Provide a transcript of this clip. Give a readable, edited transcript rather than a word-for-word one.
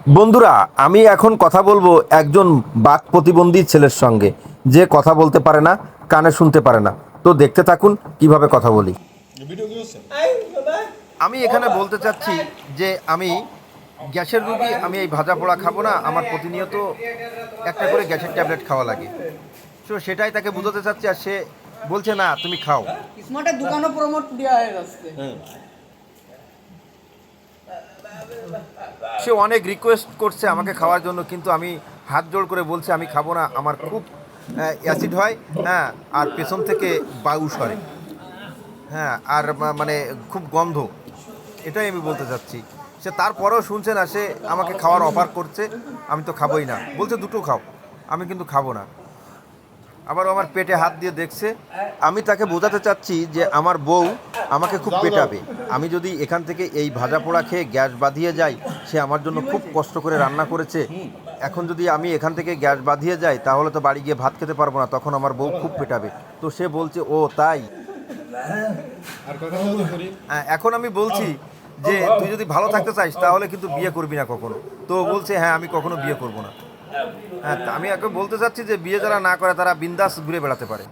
বন্ধুরা, আমি এখন কথা বলবো একজন বাক প্রতিবন্ধী ছেলের সঙ্গে, যে কথা বলতে পারে না, কানে শুনতে পারে না। তো দেখতে থাকুন কিভাবে কথা বলি। আমি এখানে বলতে চাচ্ছি যে আমি গ্যাসের রুগী, আমি এই ভাজা পোড়া খাবো না, আমার প্রতিনিয়ত একটা করে গ্যাসের ট্যাবলেট খাওয়া লাগে। তো সেটাই তাকে বোঝাতে চাচ্ছি, আর সে বলছে না তুমি খাও। स्मार्ट दुकानों प्रमोट दिया है रास्ते। সে অনেক রিকোয়েস্ট করছে আমাকে খাওয়ার জন্য, কিন্তু আমি হাত জোড় করে বলছি আমি খাবো না, আমার খুব অ্যাসিড হয়, হ্যাঁ, আর পেছন থেকে বায়ু সরে, হ্যাঁ, আর মানে খুব গন্ধ, এটাই আমি বলতে চাচ্ছি। সে তারপরেও শুনছে না, সে আমাকে খাওয়ার অফার করছে, আমি তো খাবোই না, বলছে দুটো খাও, আমি কিন্তু খাবো না। আবার আমার পেটে হাত দিয়ে দেখছে। আমি তাকে বোঝাতে চাচ্ছি যে আমার বউ আমাকে খুব পেটাবে, আমি যদি এখান থেকে এই ভাজা পোড়া খেয়ে গ্যাস বাঁধিয়ে যাই। সে আমার জন্য খুব কষ্ট করে রান্না করেছে, এখন যদি আমি এখান থেকে গ্যাস বাঁধিয়ে যাই তাহলে তো বাড়ি গিয়ে ভাত খেতে পারবো না, তখন আমার বউ খুব পেটাবে। তো সে বলছে ও তাই। হ্যাঁ, এখন আমি বলছি যে তুই যদি ভালো থাকতে চাইস তাহলে কিন্তু বিয়ে করবি না কখনো। তো বলছে হ্যাঁ আমি কখনো বিয়ে করবো না। হ্যাঁ, আমি এখন বলতে চাচ্ছি যে বিয়ে যারা না করে তারা বিন্দাস ঘুরে বেড়াতে পারে।